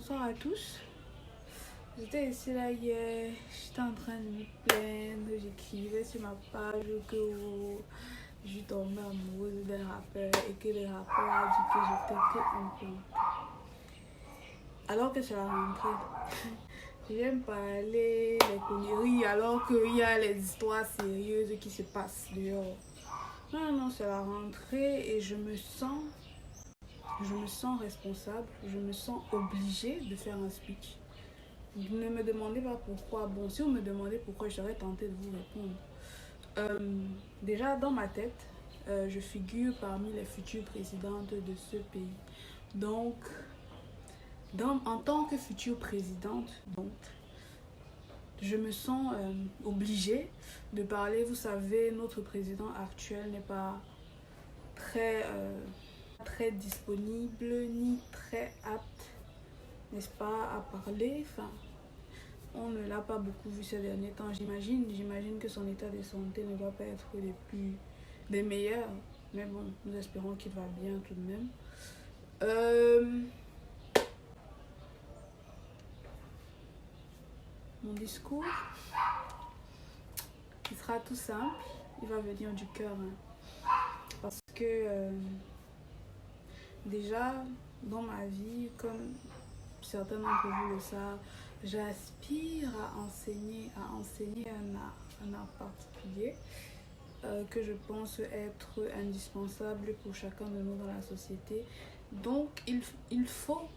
Bonsoir à tous. J'étais ici là hier, j'étais en train de me plaindre, j'écrivais sur ma page que je tombais amoureuse d'un rappeur et que le rappeur a dit que j'étais que un peu. Alors que c'est la rentrée. J'aime parler les conneries alors qu'il y a les histoires sérieuses qui se passent dehors. Non, non, c'est la rentrée et je me sens responsable, je me sens obligée de faire un speech. Ne me demandez pas pourquoi. Bon, si vous me demandez pourquoi, j'aurais tenté de vous répondre. Déjà, dans ma tête, je figure parmi les futures présidentes de ce pays. Donc, en tant que future présidente, donc, je me sens obligée de parler. Vous savez, notre président actuel n'est pas très disponible ni très apte, n'est-ce pas, à parler. Enfin, on ne l'a pas beaucoup vu ces derniers temps. J'imagine que son état de santé ne doit pas être des meilleurs. Mais bon, nous espérons qu'il va bien tout de même. Mon discours, il sera tout simple. Il va venir du cœur. Parce que déjà, dans ma vie, comme certains d'entre vous le savent, j'aspire à enseigner un art particulier que je pense être indispensable pour chacun de nous dans la société. Donc, il faut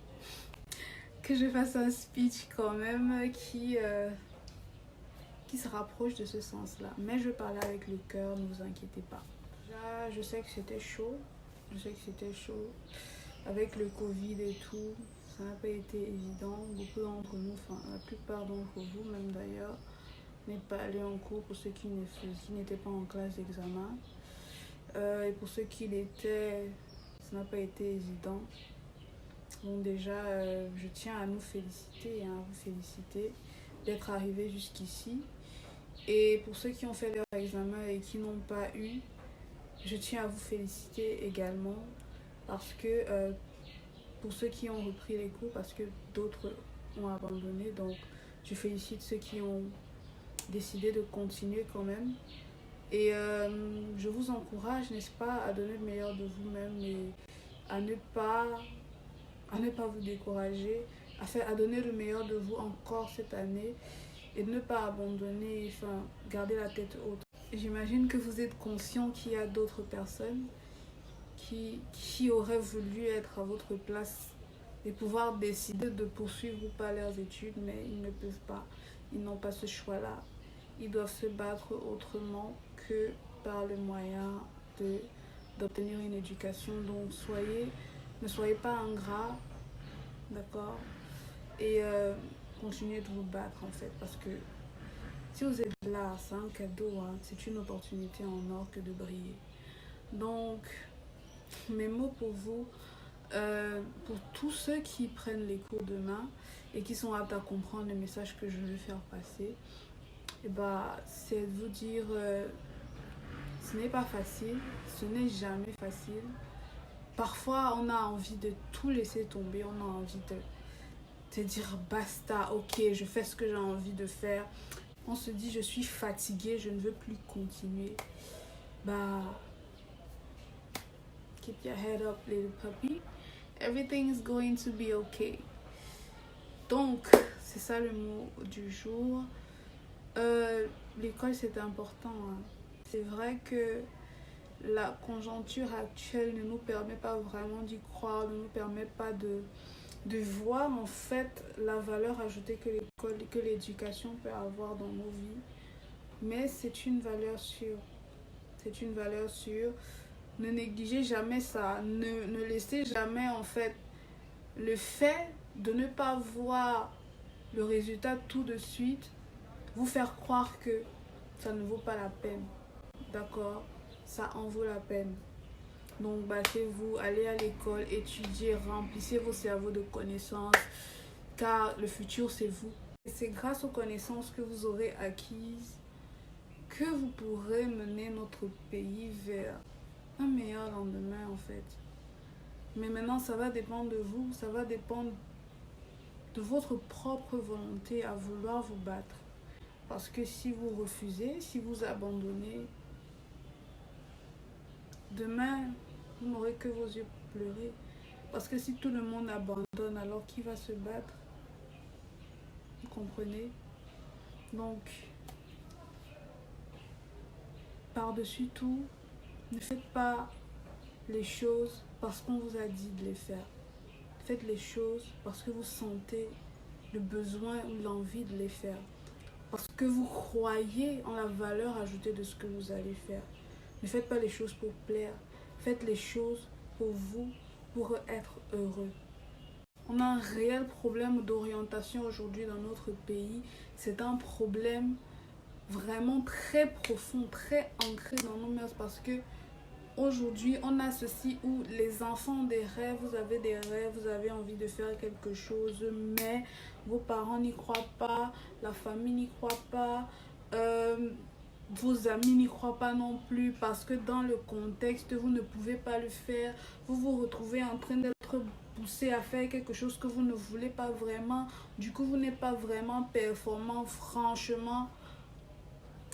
que je fasse un speech quand même qui se rapproche de ce sens-là. Mais je parlais avec le cœur, ne vous inquiétez pas. Déjà, je sais que c'était chaud. Avec le Covid et tout, ça n'a pas été évident. Beaucoup d'entre nous, enfin la plupart d'entre vous même d'ailleurs, n'est pas allé en cours pour ceux qui n'étaient pas en classe d'examen. Et pour ceux qui l'étaient, ça n'a pas été évident. Donc déjà, je tiens à nous féliciter, à vous féliciter d'être arrivés jusqu'ici. Et pour ceux qui ont fait leur examen et qui n'ont pas eu, je tiens à vous féliciter également parce que pour ceux qui ont repris les cours, parce que d'autres ont abandonné. Donc, je félicite ceux qui ont décidé de continuer quand même. Et je vous encourage, n'est-ce pas, à donner le meilleur de vous-même et à ne pas vous décourager, à donner le meilleur de vous encore cette année et de ne pas abandonner, enfin, garder la tête haute. J'imagine que vous êtes conscient qu'il y a d'autres personnes qui auraient voulu être à votre place et pouvoir décider de poursuivre ou pas leurs études, mais ils ne peuvent pas. Ils n'ont pas ce choix-là. Ils doivent se battre autrement que par le moyen d'obtenir une éducation. Donc ne soyez pas ingrats, d'accord? Et continuez de vous battre en fait, parce que si vous êtes là, c'est un cadeau, hein, c'est une opportunité en or que de briller. Donc, mes mots pour vous, pour tous ceux qui prennent les cours demain et qui sont aptes à comprendre le message que je veux faire passer, et c'est de vous dire ce n'est pas facile, ce n'est jamais facile. Parfois, on a envie de tout laisser tomber, on a envie de dire basta, ok, je fais ce que j'ai envie de faire. On se dit je suis fatiguée, je ne veux plus continuer. Keep your head up, little puppy. Everything is going to be okay. Donc, c'est ça le mot du jour. L'école, c'est important. Hein. C'est vrai que la conjoncture actuelle ne nous permet pas vraiment d'y croire, ne nous permet pas de voir en fait la valeur ajoutée que l'école et que l'éducation peut avoir dans nos vies. Mais c'est une valeur sûre. C'est une valeur sûre. Ne négligez jamais ça. Ne laissez jamais en fait le fait de ne pas voir le résultat tout de suite vous faire croire que ça ne vaut pas la peine. D'accord? Ça en vaut la peine. Donc battez-vous, allez à l'école, étudiez, remplissez vos cerveaux de connaissances, car le futur c'est vous. Et c'est grâce aux connaissances que vous aurez acquises que vous pourrez mener notre pays vers un meilleur lendemain en fait. Mais maintenant ça va dépendre de vous, ça va dépendre de votre propre volonté à vouloir vous battre. Parce que si vous refusez, si vous abandonnez, demain, vous n'aurez que vos yeux pour pleurer. Parce que si tout le monde abandonne, alors qui va se battre? Vous comprenez? Donc, par-dessus tout, ne faites pas les choses parce qu'on vous a dit de les faire. Faites les choses parce que vous sentez le besoin ou l'envie de les faire. Parce que vous croyez en la valeur ajoutée de ce que vous allez faire. Ne faites pas les choses pour plaire. Faites les choses pour vous, pour être heureux. On a un réel problème d'orientation aujourd'hui dans notre pays. C'est un problème vraiment très profond, très ancré dans nos mœurs parce que aujourd'hui, on a ceci où les enfants ont des rêves, vous avez des rêves, vous avez envie de faire quelque chose, mais vos parents n'y croient pas, la famille n'y croit pas, vos amis n'y croient pas non plus parce que dans le contexte, vous ne pouvez pas le faire. Vous vous retrouvez en train d'être poussé à faire quelque chose que vous ne voulez pas vraiment. Du coup, vous n'êtes pas vraiment performant, franchement.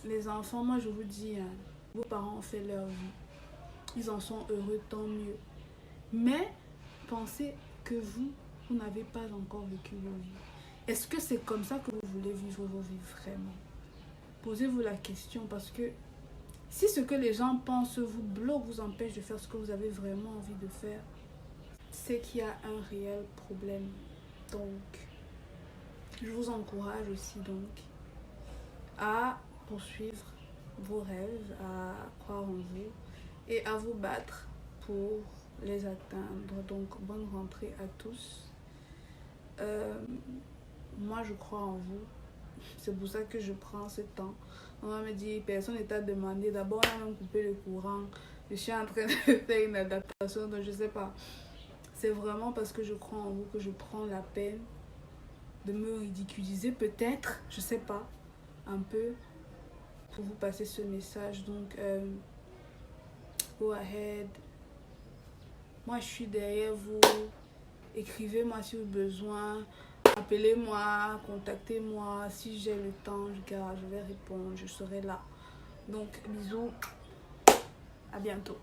Les enfants, moi je vous dis, hein, vos parents ont fait leur vie. Ils en sont heureux, tant mieux. Mais pensez que vous n'avez pas encore vécu vos vies. Est-ce que c'est comme ça que vous voulez vivre vos vies vraiment? Posez-vous la question parce que si ce que les gens pensent vous bloque, vous empêche de faire ce que vous avez vraiment envie de faire, c'est qu'il y a un réel problème. Donc, je vous encourage aussi donc à poursuivre vos rêves, à croire en vous et à vous battre pour les atteindre. Donc, bonne rentrée à tous. Moi, je crois en vous. C'est pour ça que je prends ce temps. On va me dire, personne n'est à demander. D'abord, on a même coupé le courant. Je suis en train de faire une adaptation, donc je ne sais pas. C'est vraiment parce que je crois en vous que je prends la peine de me ridiculiser peut-être, je ne sais pas, un peu, pour vous passer ce message. Donc, go ahead. Moi, je suis derrière vous. Écrivez-moi si vous avez besoin. Appelez-moi, contactez-moi. Si j'ai le temps, je vais répondre. Je serai là. Donc, bisous. À bientôt.